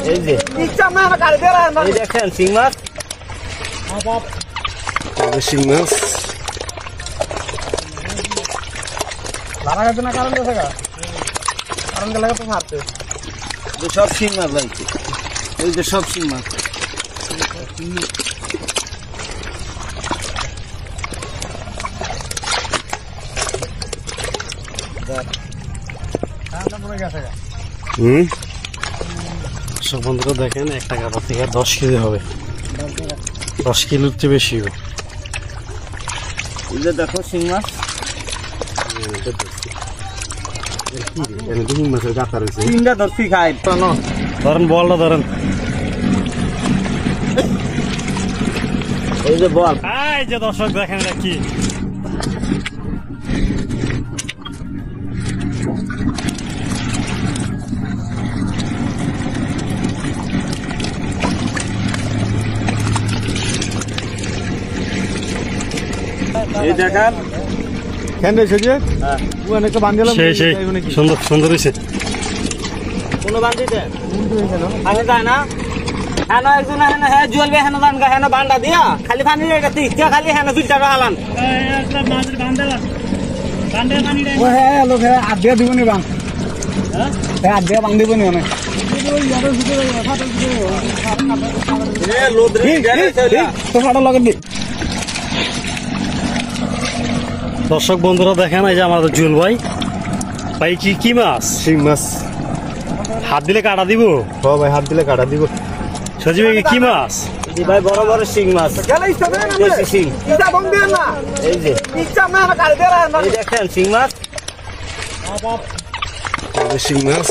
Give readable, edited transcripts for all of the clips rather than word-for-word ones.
এই যে এই দেখেন শিং মাছ। শিং মাছ সব শিং মাছ লাগছে, ওই যে সব শিং মাছ। সব বন্ধুরা দেখেন একটা গাদা থেকে 10 কেজি হবে, 10 কিলোর চেয়ে বেশি হবে। এই যে দেখো শিং মাছ। মাছের গাতা রয়েছে, তিনটা ধরছি খাই। ধরেন বলটা ধরেন, এই যে বল। এই যে দর্শক দেখেন এটা কি, এই দেখান কেন রে সেজে অনেকটা বান্ধিলাম, সেই সুন্দর সুন্দর হয়েছে। কোনো বান্ধিতে আগে যায় না হেন একজন হেন হ্যাঁ জ্বলবে হেন দান হেন বান্ডা দিয়া খালি পানি টিকা খালি হেন ফিল্টার হালান আধিয়া দিব নি বাং, আধিয়া বাং দিব নি অনেক। দর্শক বন্ধুরা দেখেন এই যে আমাদের জুয়েল ভাই, ভাই কি কি মাছ? শিং মাছ। হাত দিলে কাটা দিব? হ্যাঁ ভাই হাত দিলে কাটা দিব। সজীব ভাই কি মাছ? ভাই বড় বড় শিং মাছ, দেশি শিং। এই যে এই দেখেন শিং মাছ, শিং মাছ।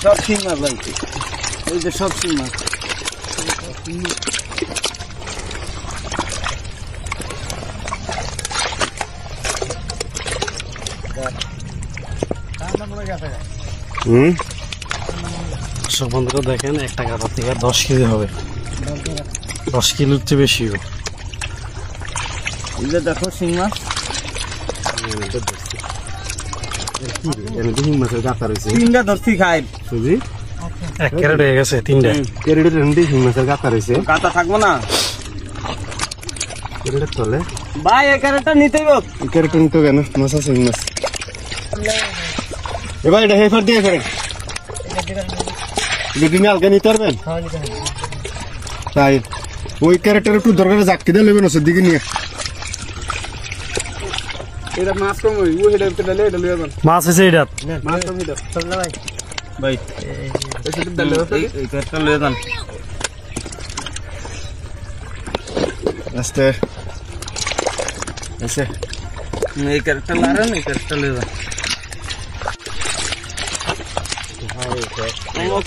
সব শিং মাছ লাগছে, ওই যে সব শিং মাছ। সব বন্ধুরা দেখেন একটা গাদা থেকে 10 কেজি হবে, 10 কিলোর চেয়ে বেশি হবে। এই যে দেখো শিং মাছ। মাছের গাতা রয়েছে, তিনটা ধরছি খাই। সুজি এক ক্যারেট হয়ে গেছে, 3টা ক্যারেটের হিং মাছের গাতা রয়েছে। কাটা থাকবো না ক্যারেটের তলে ভাই, এই ক্যারেটটা নিতেই হোক। ক্যারেট নিতে কেন? মাছ আছে মাছ। এবার এটা হেফার দিয়ে ফেরেন, যদি আলগা নিতে পারবেন তাই। ওই ক্যারেক্টার একটু দরকার জাকি দিয়ে নেবেন ওষুধ দিকে নিয়ে। এটা মাছ কম হই, ও হেডা দিলে এটা লইয়া যান। মাছ আছে এটা, মাছ কম হিটা চল ভাই। ভাই এই সেটা দিলে এই ক্যারেটটা লইয়া যান। আস্তে এসে এই ক্যারেটটা লারেন, এই ক্যারেটটা লইয়া যান।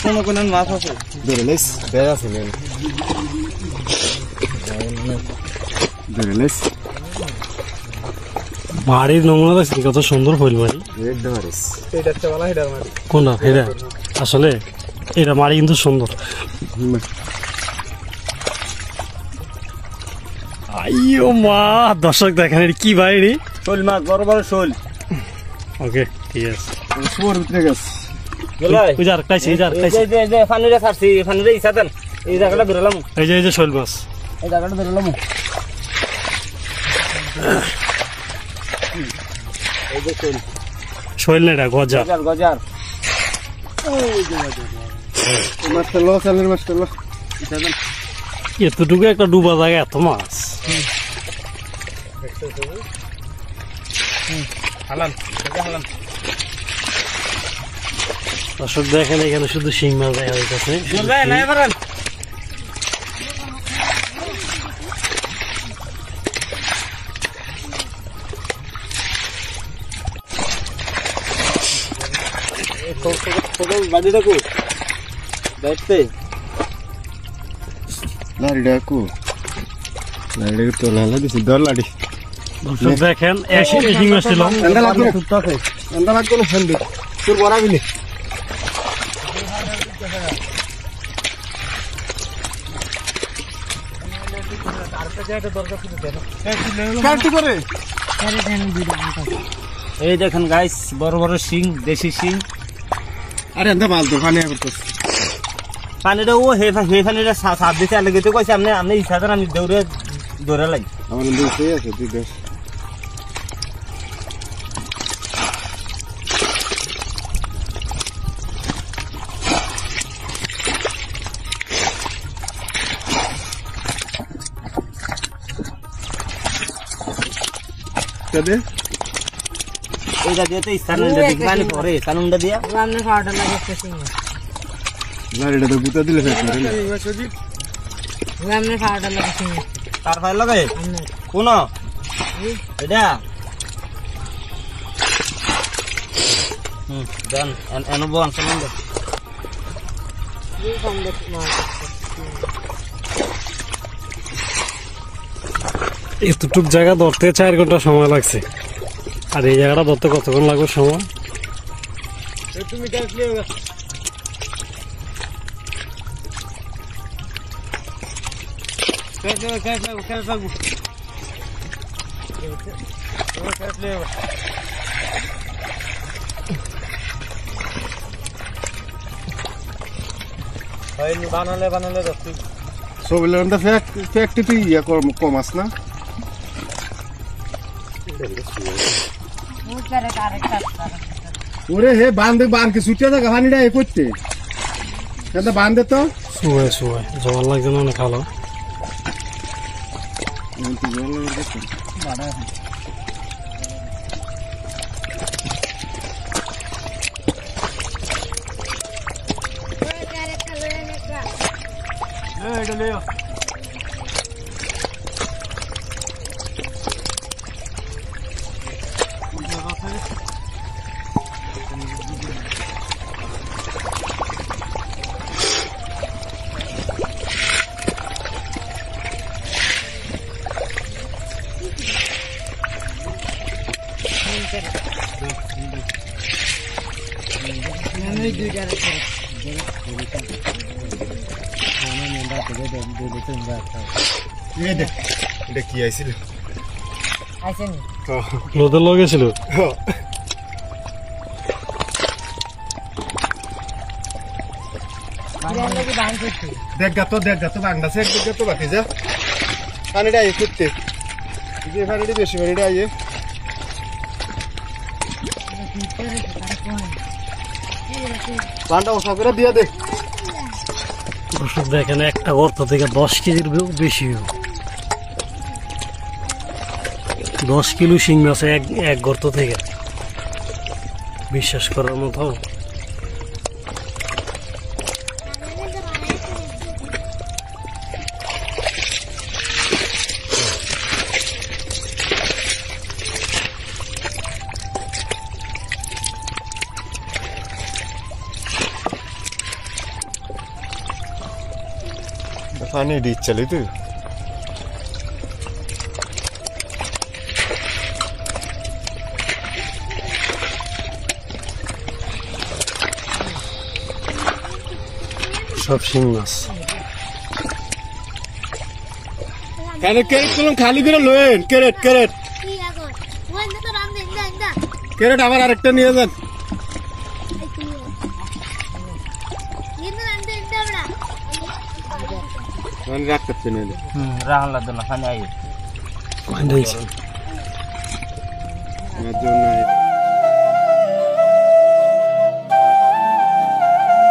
কোনো কোনো মাছ আছে ধরে লাইস, বেড়া আছে নেন ধরে লাইস। বাড়ির নমুনা দেখছি কত সুন্দর ফুল বাড়ি, একদম আরিস। এটা একটা বলা হেডার মারি কোনটা এটা? আসলে এটা মারি কিন্তু সুন্দর। আইও মা, দর্শক দেখেন এটা কি বাইরে শোল মাছ, বড় বড় শোল। ওকে ঠিক আছে, সুর উঠে গেছে। এই যে ফানুরে ছাড়ছি, ফানুরে ইচ্ছা দেন। এই জায়গাটা বেরোলাম, এই যে শোল মাছ, এই জায়গাটা বেরোলাম। এই যে শোল, শোল না এটা গজা, গজার গজার। মাছটা লো, চালের মাছটা লো। এতটুকু একটা ডুবা জায়গা এত মাছ। Haaland Haaland. দর্শক দেখেন এখানে শুধু শিং মাছ দেখা যাইতেছে। দেখেন শিং মাছ ছিল তোর বরাবিনি কাটতে করে এই দেখেন গাইস বড় বড় শিং, দেশি শিং। আরে এত মাছ তো পানি করতেছে। পানিটা ও হে পানিটা সাপ দিতে আলে গেতে কইছে আপনি ইচ্ছা করেন আমি দৌড়ে লাই। আমার দুই আছে তুই দেখ। কবে ওইটা দিয়ে তো স্থান দেখি পানি পরে কানুনটা দিয়া আপনি খাওয়াটা লাগতেছে না এটা তো গুতা দিলে ফেট করে না। আপনি খাওয়াটা লাগতেছে তার ফাইল লাগে কোন এটা দেন এনবো আনসার এতটুক জায়গা ধরতে 4 ঘন্টা সময় লাগছে, আর এই জায়গাটা ধরতে কতক্ষণ লাগবে সময়? তুমি দেখলে বানালে বানালে সবগুলো তো ফ্যাক্টরি তুই ইয়া কম আস না। ওরে হে বান্ধে বানকে ছুটে থাকা পানিটা এ করতে এটা বান্ধে তো শুয়ে জল লাগছে না অনেক ভালো। এটা কি আইছিল লোদের লগেছিল। দেখ গাতো বাংলাদেশে এক দিক তো বাকি যা পানিটা আই করতে যে পানিটা বেশি পানিটা আইয়ে পানটা ওসা করে দিয়া দে। দর্শক দেখেন একটা গর্ত থেকে 10 কেজির বেশি, 10 কিলো শিং মাছ এক গর্ত থেকে, বিশ্বাস করার মতো। পানি দিচ্ছিলি তুই সব শিং মাছ। কেন ক্যারেট করলাম খালি করে লোয়েন ক্যারেট আমার আরেকটা নিয়ে যান। রাখতে রাহান লাগবে না পানি আই ফাইন্ড হয়েছে। আমার জন্য